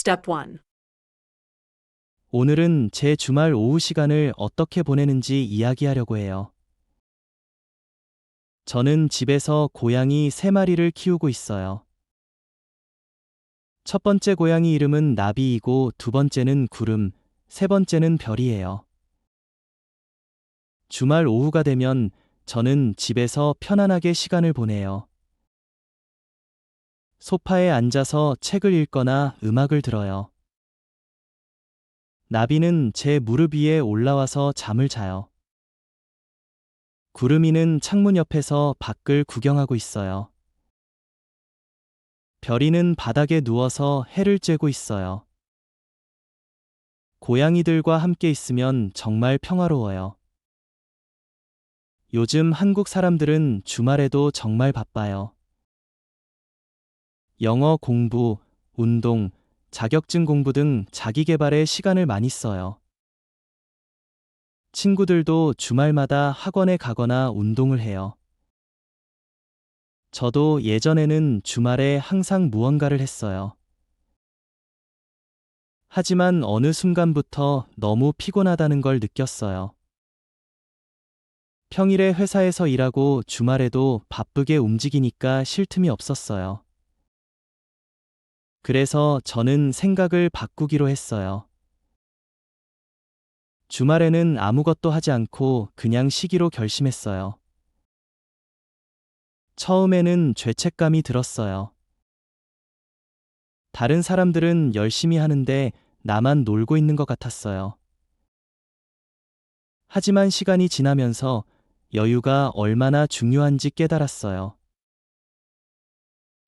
Step 1. 오늘은 제 주말 오후 시간을 어떻게 보내는지 이야기하려고 해요. 저는 집에서 고양이 3마리를 키우고 있어요. 첫 번째 고양이 이름은 나비이고 두 번째는 구름, 세 번째는 별이에요. 주말 오후가 되면 저는 집에서 편안하게 시간을 보내요. 소파에 앉아서 책을 읽거나 음악을 들어요. 나비는 제 무릎 위에 올라와서 잠을 자요. 구름이는 창문 옆에서 밖을 구경하고 있어요. 별이는 바닥에 누워서 해를 쬐고 있어요. 고양이들과 함께 있으면 정말 평화로워요. 요즘 한국 사람들은 주말에도 정말 바빠요. 영어 공부, 운동, 자격증 공부 등 자기 개발에 시간을 많이 써요. 친구들도 주말마다 학원에 가거나 운동을 해요. 저도 예전에는 주말에 항상 무언가를 했어요. 하지만 어느 순간부터 너무 피곤하다는 걸 느꼈어요. 평일에 회사에서 일하고 주말에도 바쁘게 움직이니까 쉴 틈이 없었어요. 그래서 저는 생각을 바꾸기로 했어요. 주말에는 아무것도 하지 않고 그냥 쉬기로 결심했어요. 처음에는 죄책감이 들었어요. 다른 사람들은 열심히 하는데 나만 놀고 있는 것 같았어요. 하지만 시간이 지나면서 여유가 얼마나 중요한지 깨달았어요.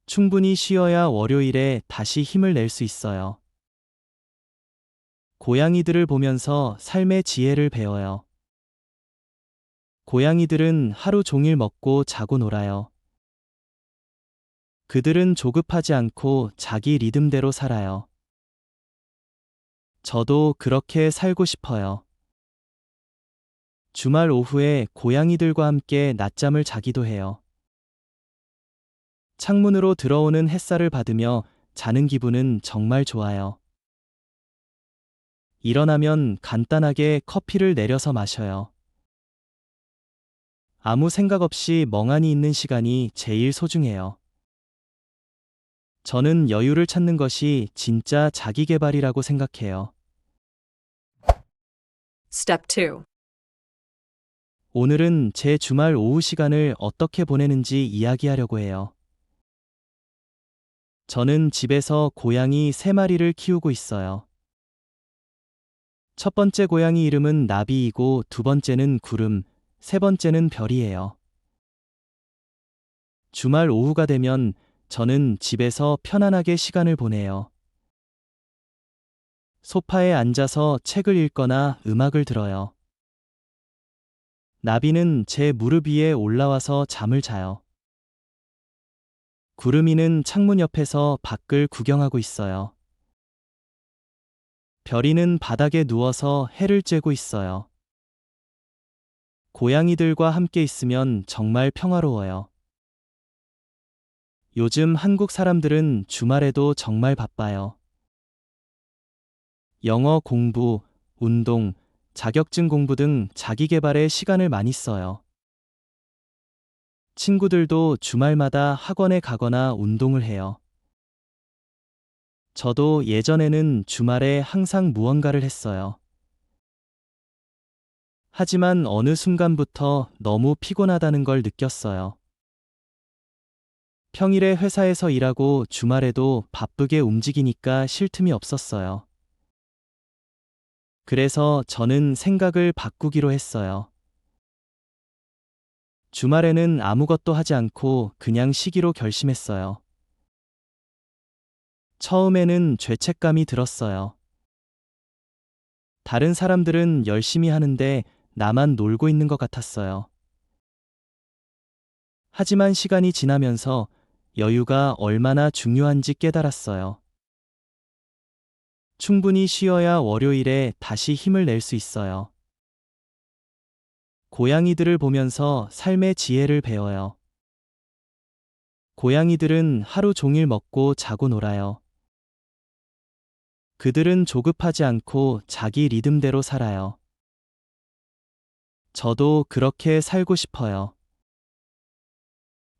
충분히 쉬어야 월요일에 다시 힘을 낼 수 있어요. 고양이들을 보면서 삶의 지혜를 배워요. 고양이들은 하루 종일 먹고 자고 놀아요. 그들은 조급하지 않고 자기 리듬대로 살아요. 저도 그렇게 살고 싶어요. 주말 오후에 고양이들과 함께 낮잠을 자기도 해요. 창문으로 들어오는 햇살을 받으며 자는 기분은 정말 좋아요. 일어나면 간단하게 커피를 내려서 마셔요. 아무 생각 없이 멍하니 있는 시간이 제일 소중해요. 저는 여유를 찾는 것이 진짜 자기 개발이라고 생각해요. Step 2. 오늘은 제 주말 오후 시간을 어떻게 보내는지 이야기하려고 해요. 저는 집에서 고양이 3마리를 키우고 있어요. 첫 번째 고양이 이름은 나비이고 두 번째는 구름, 세 번째는 별이에요. 주말 오후가 되면 저는 집에서 편안하게 시간을 보내요. 소파에 앉아서 책을 읽거나 음악을 들어요. 나비는 제 무릎 위에 올라와서 잠을 자요. 구름이는 창문 옆에서 밖을 구경하고 있어요. 별이는 바닥에 누워서 해를 쬐고 있어요. 고양이들과 함께 있으면 정말 평화로워요. 요즘 한국 사람들은 주말에도 정말 바빠요. 영어 공부, 운동, 자격증 공부 등 자기 개발에 시간을 많이 써요. 친구들도 주말마다 학원에 가거나 운동을 해요. 저도 예전에는 주말에 항상 무언가를 했어요. 하지만 어느 순간부터 너무 피곤하다는 걸 느꼈어요. 평일에 회사에서 일하고 주말에도 바쁘게 움직이니까 쉴 틈이 없었어요. 그래서 저는 생각을 바꾸기로 했어요. 주말에는 아무것도 하지 않고 그냥 쉬기로 결심했어요. 처음에는 죄책감이 들었어요. 다른 사람들은 열심히 하는데 나만 놀고 있는 것 같았어요. 하지만 시간이 지나면서 여유가 얼마나 중요한지 깨달았어요. 충분히 쉬어야 월요일에 다시 힘을 낼 수 있어요. 고양이들을 보면서 삶의 지혜를 배워요. 고양이들은 하루 종일 먹고 자고 놀아요. 그들은 조급하지 않고 자기 리듬대로 살아요. 저도 그렇게 살고 싶어요.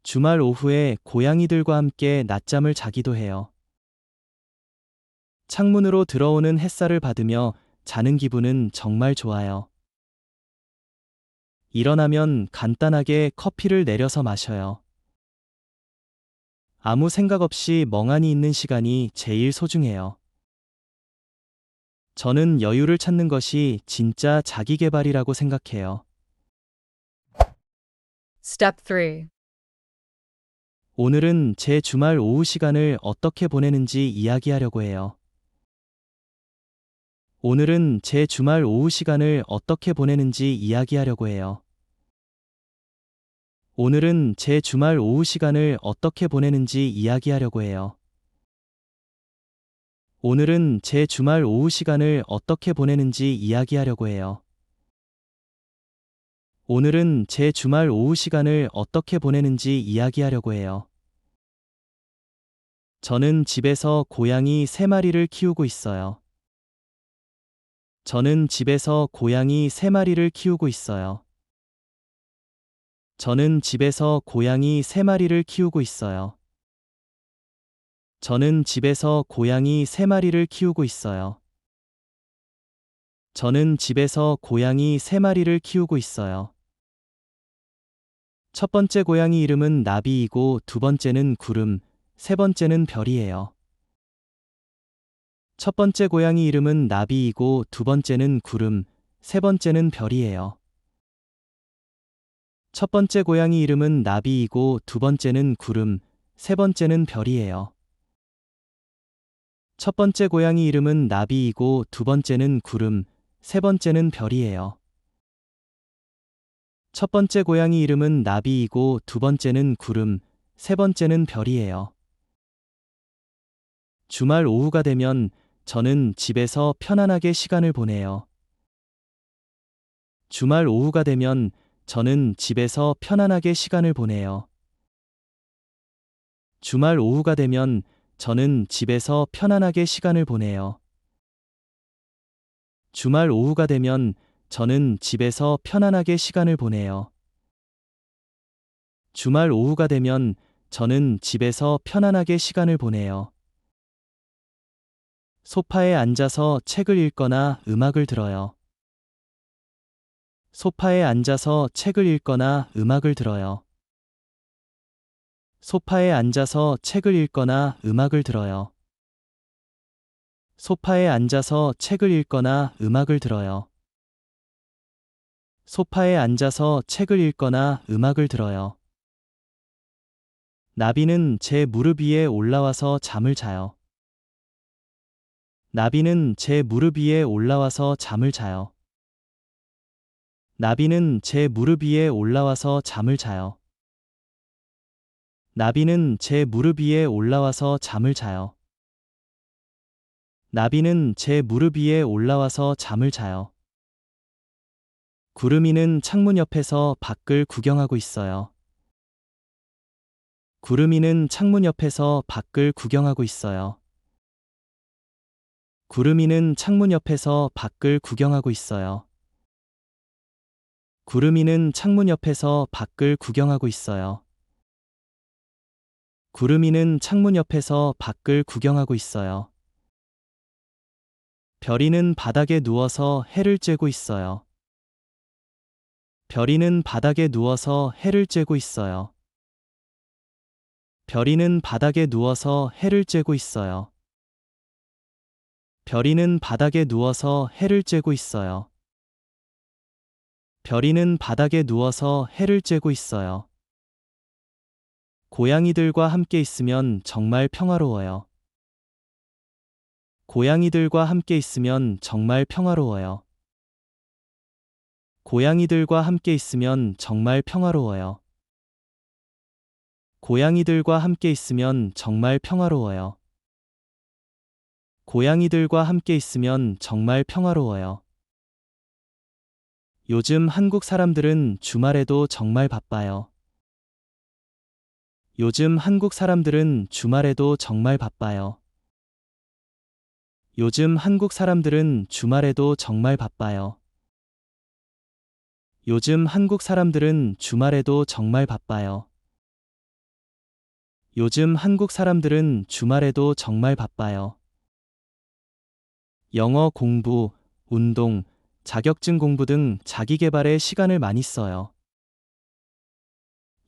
주말 오후에 고양이들과 함께 낮잠을 자기도 해요. 창문으로 들어오는 햇살을 받으며 자는 기분은 정말 좋아요. 일어나면 간단하게 커피를 내려서 마셔요. 아무 생각 없이 멍하니 있는 시간이 제일 소중해요. 저는 여유를 찾는 것이 진짜 자기 개발이라고 생각해요. Step 3. 오늘은 제 주말 오후 시간을 어떻게 보내는지 이야기하려고 해요. 오늘은 제 주말 오후 시간을 어떻게 보내는지 이야기하려고 해요. 오늘은 제 주말 오후 시간을 어떻게 보내는지 이야기하려고 해요. 오늘은 제 주말 오후 시간을 어떻게 보내는지 이야기하려고 해요. 오늘은 제 주말 오후 시간을 어떻게 보내는지 이야기하려고 해요. 저는 집에서 고양이 3마리를 키우고 있어요. 저는 집에서 고양이 3마리를 키우고 있어요. 저는 집에서 고양이 3마리를 키우고 있어요. 저는 집에서 고양이 3마리를 키우고 있어요. 저는 집에서 고양이 3마리를 키우고 있어요. 첫 번째 고양이 이름은 나비이고 두 번째는 구름, 세 번째는 별이에요. 첫 번째 고양이 이름은 나비이고 두 번째는 구름, 세 번째는 별이에요. 첫 번째 고양이 이름은 나비이고 두 번째는 구름, 세 번째는 별이에요. 첫 번째 고양이 이름은 나비이고 두 번째는 구름, 세 번째는 별이에요. 첫 번째 고양이 이름은 나비이고 두 번째는 구름, 세 번째는 별이에요. 주말 오후가 되면 저는 집에서 편안하게 시간을 보내요. 주말 오후가 되면 저는 집에서 편안하게 시간을 보내요. 주말 오후가 되면 저는 집에서 편안하게 시간을 보내요. 주말 오후가 되면 저는 집에서 편안하게 시간을 보내요. 주말 오후가 되면 저는 집에서 편안하게 시간을 보내요. 소파에 앉아서 책을 읽거나 음악을 들어요. 소파에 앉아서 책을 읽거나 음악을 들어요. 소파에 앉아서 책을 읽거나 음악을 들어요. 소파에 앉아서 책을 읽거나 음악을 들어요. 소파에 앉아서 책을 읽거나 음악을 들어요. 나비는 제 무릎 위에 올라와서 잠을 자요. 나비는 제 무릎 위에 올라와서 잠을 자요. 나비는 제 무릎 위에 올라와서 잠을 자요. 나비는 제 무릎 위에 올라와서 잠을 자요. 나비는 제 무릎 위에 올라와서 잠을 자요. 구름이는 창문 옆에서 밖을 구경하고 있어요. 구름이는 창문 옆에서 밖을 구경하고 있어요. 구름이는 창문 옆에서 밖을 구경하고 있어요. 구름이는 창문 옆에서 밖을 구경하고 있어요. 구름이는 창문 옆에서 밖을 구경하고 있어요. 별이는 바닥에 누워서 해를 쬐고 있어요. 별이는 바닥에 누워서 해를 쬐고 있어요. 별이는 바닥에 누워서 해를 쬐고 있어요. 별이는 바닥에 누워서 해를 쬐고 있어요. 별이는 바닥에 누워서 해를 쬐고 있어요. 고양이들과 함께 있으면 정말 평화로워요. 고양이들과 함께 있으면 정말 평화로워요. 고양이들과 함께 있으면 정말 평화로워요. 고양이들과 함께 있으면 정말 평화로워요. 고양이들과 함께 있으면 정말 평화로워요. 요즘 한국 사람들은 주말에도 정말 바빠요. 요즘 한국 사람들은 주말에도 정말 바빠요. 요즘 한국 사람들은 주말에도 정말 바빠요. 요즘 한국 사람들은 주말에도 정말 바빠요. 요즘 한국 사람들은 주말에도 정말 바빠요. 영어 공부, 운동, 자격증 공부 등 자기 개발에 시간을 많이 써요.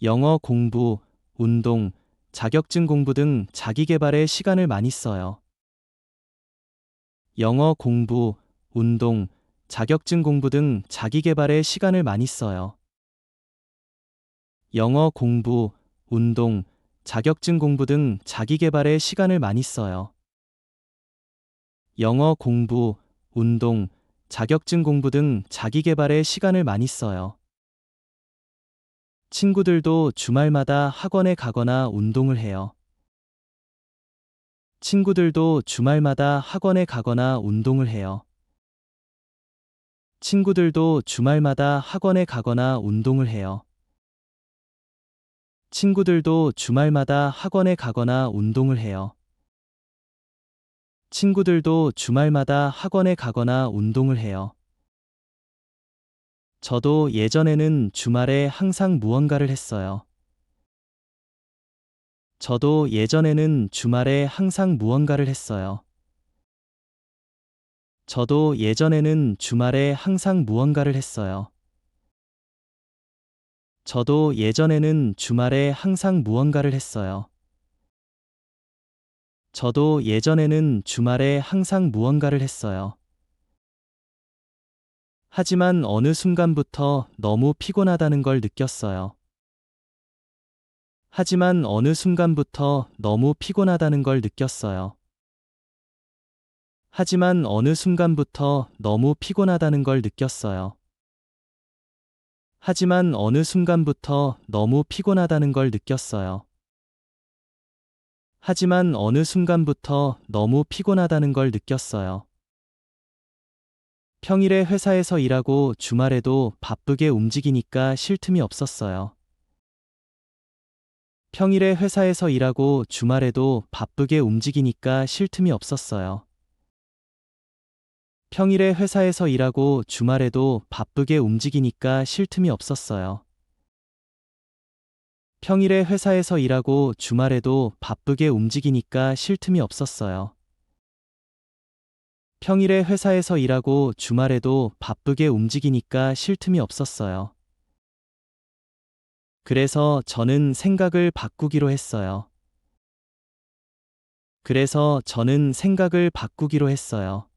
영어 공부, 운동, 자격증 공부 등 자기 개발에 시간을 많이 써요. 영어 공부, 운동, 자격증 공부 등 자기 개발에 시간을 많이 써요. 영어 공부, 운동, 자격증 공부 등 자기 개발에 시간을 많이 써요. 영어 공부, 운동, 자격증 공부 등 자기 개발에 시간을 많이 써요. 친구들도 주말마다 학원에 가거나 운동을 해요. 친구들도 주말마다 학원에 가거나 운동을 해요. 친구들도 주말마다 학원에 가거나 운동을 해요. 친구들도 주말마다 학원에 가거나 운동을 해요. 친구들도 주말마다 학원에 가거나 운동을 해요. 저도 예전에는 주말에 항상 무언가를 했어요. 저도 예전에는 주말에 항상 무언가를 했어요. 저도 예전에는 주말에 항상 무언가를 했어요. 저도 예전에는 주말에 항상 무언가를 했어요. 저도 예전에는 주말에 항상 무언가를 했어요. 하지만 어느 순간부터 너무 피곤하다는 걸 느꼈어요. 하지만 어느 순간부터 너무 피곤하다는 걸 느꼈어요. 하지만 어느 순간부터 너무 피곤하다는 걸 느꼈어요. 하지만 어느 순간부터 너무 피곤하다는 걸 느꼈어요. 하지만 어느 순간부터 너무 피곤하다는 걸 느꼈어요. 평일에 회사에서 일하고 주말에도 바쁘게 움직이니까 쉴 틈이 없었어요. 평일에 회사에서 일하고 주말에도 바쁘게 움직이니까 쉴 틈이 없었어요. 평일에 회사에서 일하고 주말에도 바쁘게 움직이니까 쉴 틈이 없었어요. 평일에 회사에서 일하고 주말에도 바쁘게 움직이니까 쉴 틈이 없었어요. 평일에 회사에서 일하고 주말에도 바쁘게 움직이니까 쉴 틈이 없었어요. 그래서 저는 생각을 바꾸기로 했어요. 그래서 저는 생각을 바꾸기로 했어요.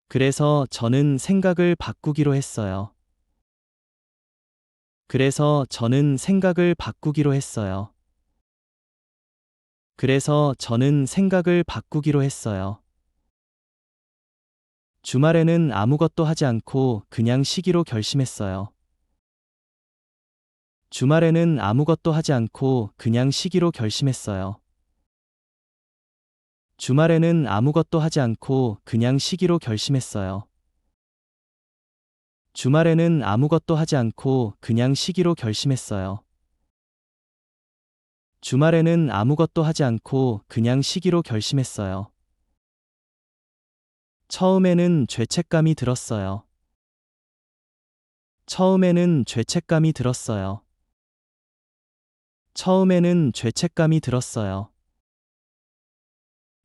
그래서 저는 생각을 바꾸기로 했어요. 그래서 저는 생각을 바꾸기로 했어요. 그래서 저는 생각을 바꾸기로 했어요. 주말에는 아무것도 하지 않고 그냥 쉬기로 결심했어요. 주말에는 아무것도 하지 않고 그냥 쉬기로 결심했어요. 주말에는 아무것도 하지 않고 그냥 쉬기로 결심했어요. 주말에는 아무것도 하지 않고 그냥 쉬기로 결심했어요. 주말에는 아무것도 하지 않고 그냥 쉬기로 결심했어요. 처음에는 죄책감이 들었어요. 처음에는 죄책감이 들었어요. 처음에는 죄책감이 들었어요.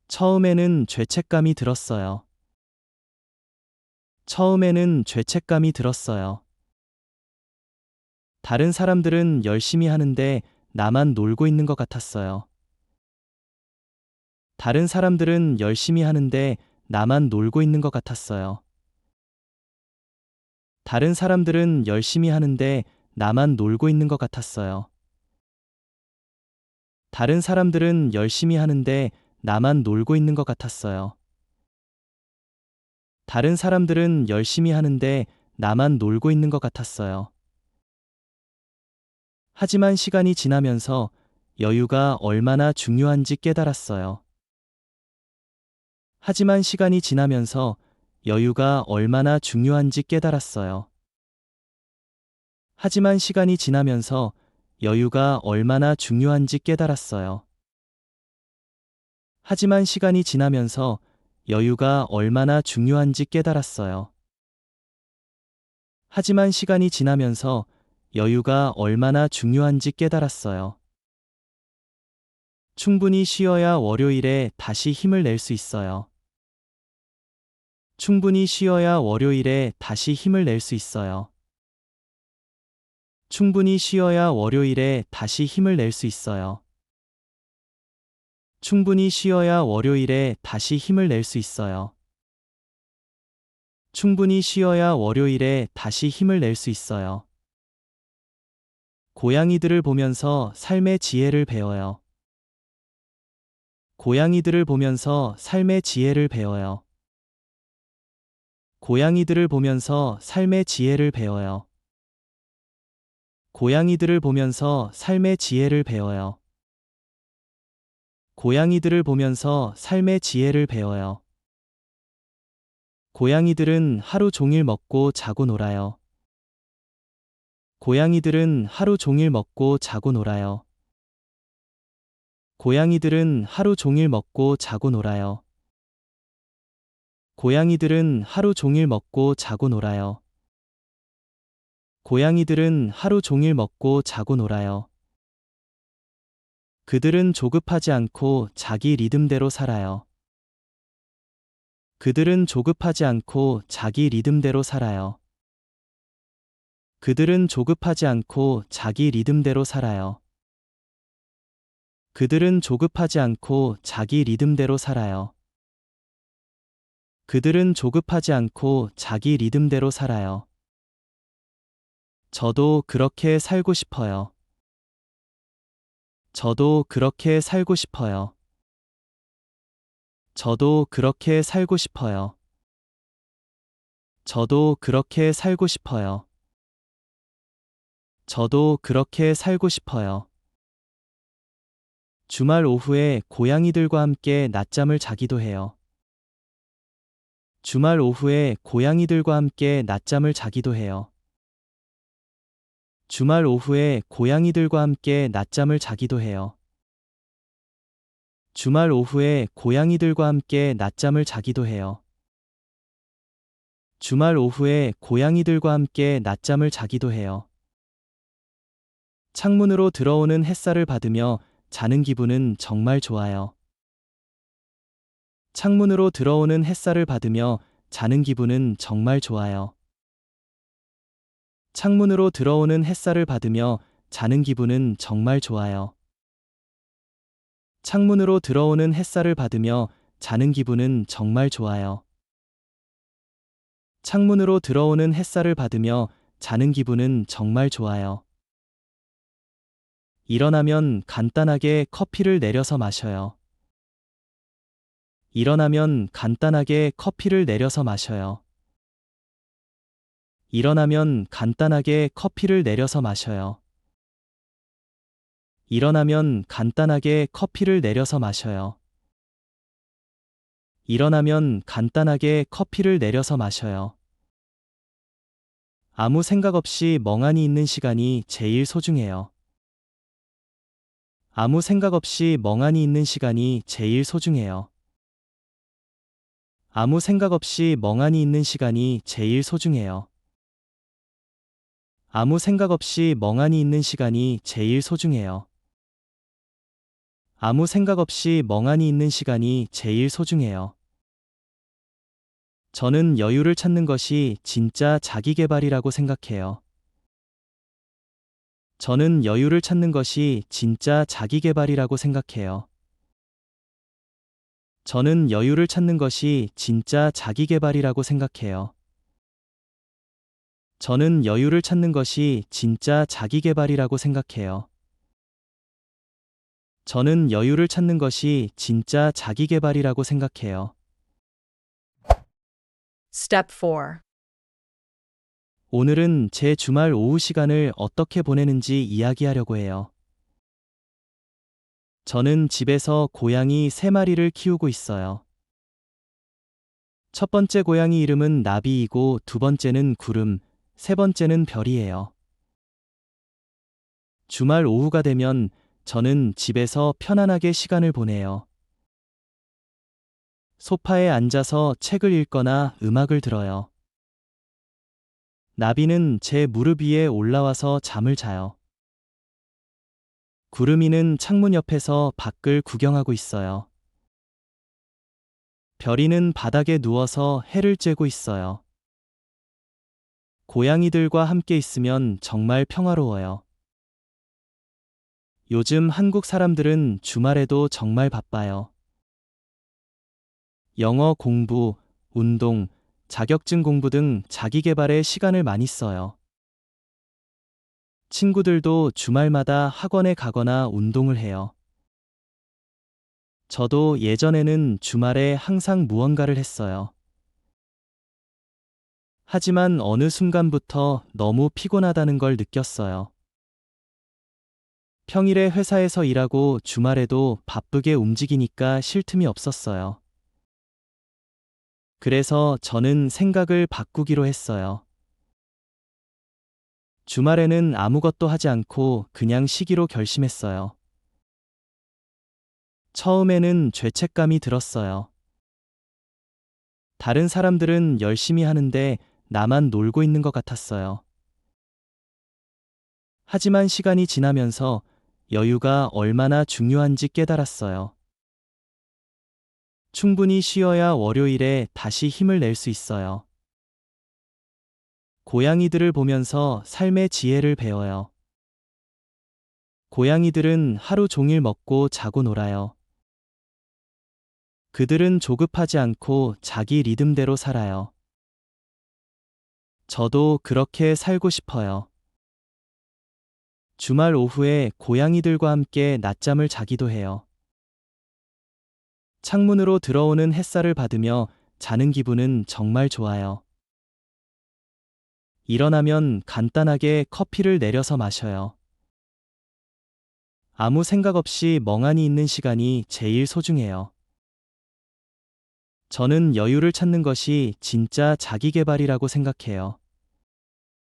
처음에는 죄책감이 들었어요. 처음에는 죄책감이 들었어요. 다른 사람들은 열심히 하는데 나만 놀고 있는 것 같았어요. 다른 사람들은 열심히 하는데 나만 놀고 있는 것 같았어요. 다른 사람들은 열심히 하는데 나만 놀고 있는 것 같았어요. 다른 사람들은 열심히 하는데 나만 놀고 있는 것 같았어요. 다른 사람들은 열심히 하는데 나만 놀고 있는 것 같았어요. 하지만 시간이 지나면서 여유가 얼마나 중요한지 깨달았어요. 하지만 시간이 지나면서 여유가 얼마나 중요한지 깨달았어요. 하지만 시간이 지나면서 여유가 얼마나 중요한지 깨달았어요. 하지만 시간이 지나면서 여유가 얼마나 중요한지 깨달았어요. 하지만 시간이 지나면서 여유가 얼마나 중요한지 깨달았어요. 충분히 쉬어야 월요일에 다시 힘을 낼 수 있어요. 충분히 쉬어야 월요일에 다시 힘을 낼 수 있어요. 충분히 쉬어야 월요일에 다시 힘을 낼 수 있어요. 충분히 쉬어야 월요일에 다시 힘을 낼 수 있어요. 충분히 쉬어야 월요일에 다시 힘을 낼 수 있어요. 고양이들을 보면서 삶의 지혜를 배워요. 고양이들을 보면서 삶의 지혜를 배워요. 고양이들을 보면서 삶의 지혜를 배워요. 고양이들을 보면서 삶의 지혜를 배워요. 고양이들을 보면서 삶의 지혜를 배워요. 고양이들은 하루 종일 먹고 자고 놀아요. 고양이들은 하루 종일 먹고 자고 놀아요. 고양이들은 하루 종일 먹고 자고 놀아요. 고양이들은 하루 종일 먹고 자고 놀아요. 고양이들은 하루 종일 먹고 자고 놀아요. 그들은 조급하지 않고 자기 리듬대로 살아요. 그들은 조급하지 않고 자기 리듬대로 살아요. 그들은 조급하지 않고 자기 리듬대로 살아요. 그들은 조급하지 않고 자기 리듬대로 살아요. 그들은 조급하지 않고 자기 리듬대로 살아요. 저도 그렇게 살고 싶어요. 저도 그렇게 살고 싶어요. 저도 그렇게 살고 싶어요. 저도 그렇게 살고 싶어요. 저도 그렇게 살고 싶어요. 주말 오후에 고양이들과 함께 낮잠을 자기도 해요. 주말 오후에 고양이들과 함께 낮잠을 자기도 해요. 주말 오후에 고양이들과 함께 낮잠을 자기도 해요. 주말 오후에 고양이들과 함께 낮잠을 자기도 해요. 주말 오후에 고양이들과 함께 낮잠을 자기도 해요. 창문으로 들어오는 햇살을 받으며 자는 기분은 정말 좋아요. 창문으로 들어오는 햇살을 받으며 자는 기분은 정말 좋아요. 창문으로 들어오는 햇살을 받으며 자는 기분은 정말 좋아요. 창문으로 들어오는 햇살을 받으며 자는 기분은 정말 좋아요. 창문으로 들어오는 햇살을 받으며 자는 기분은 정말 좋아요. 일어나면 간단하게 커피를 내려서 마셔요. 일어나면 간단하게 커피를 내려서 마셔요. 일어나면 간단하게 커피를 내려서 마셔요. 일어나면 간단하게 커피를 내려서 마셔요. 일어나면 간단하게 커피를 내려서 마셔요. 아무 생각 없이 멍하니 있는 시간이 제일 소중해요. 아무 생각 없이 멍하니 있는 시간이 제일 소중해요. 아무 생각 없이 멍하니 있는 시간이 제일 소중해요. 아무 생각 없이 멍하니 있는 시간이 제일 소중해요. 아무 생각 없이 멍하니 있는 시간이 제일 소중해요. 저는 여유를 찾는 것이 진짜 자기 개발이라고 생각해요. 저는 여유를 찾는 것이 진짜 자기 개발이라고 생각해요. 저는 여유를 찾는 것이 진짜 자기 개발이라고 생각해요. 저는 여유를 찾는 것이 진짜 자기 개발이라고 생각해요. 저는 여유를 찾는 것이 진짜 자기 개발이라고 생각해요. Step 4. 오늘은 제 주말 오후 시간을 어떻게 보내는지 이야기하려고 해요. 저는 집에서 고양이 3마리를 키우고 있어요. 첫 번째 고양이 이름은 나비이고 두 번째는 구름, 세 번째는 별이에요. 주말 오후가 되면 저는 집에서 편안하게 시간을 보내요. 소파에 앉아서 책을 읽거나 음악을 들어요. 나비는 제 무릎 위에 올라와서 잠을 자요. 구름이는 창문 옆에서 밖을 구경하고 있어요. 별이는 바닥에 누워서 해를 쬐고 있어요. 고양이들과 함께 있으면 정말 평화로워요. 요즘 한국 사람들은 주말에도 정말 바빠요. 영어 공부, 운동, 자격증 공부 등 자기 개발에 시간을 많이 써요. 친구들도 주말마다 학원에 가거나 운동을 해요. 저도 예전에는 주말에 항상 무언가를 했어요. 하지만 어느 순간부터 너무 피곤하다는 걸 느꼈어요. 평일에 회사에서 일하고 주말에도 바쁘게 움직이니까 쉴 틈이 없었어요. 그래서 저는 생각을 바꾸기로 했어요. 주말에는 아무것도 하지 않고 그냥 쉬기로 결심했어요. 처음에는 죄책감이 들었어요. 다른 사람들은 열심히 하는데 나만 놀고 있는 것 같았어요. 하지만 시간이 지나면서 여유가 얼마나 중요한지 깨달았어요. 충분히 쉬어야 월요일에 다시 힘을 낼 수 있어요. 고양이들을 보면서 삶의 지혜를 배워요. 고양이들은 하루 종일 먹고 자고 놀아요. 그들은 조급하지 않고 자기 리듬대로 살아요. 저도 그렇게 살고 싶어요. 주말 오후에 고양이들과 함께 낮잠을 자기도 해요. 창문으로 들어오는 햇살을 받으며 자는 기분은 정말 좋아요. 일어나면 간단하게 커피를 내려서 마셔요. 아무 생각 없이 멍하니 있는 시간이 제일 소중해요. 저는 여유를 찾는 것이 진짜 자기 개발이라고 생각해요.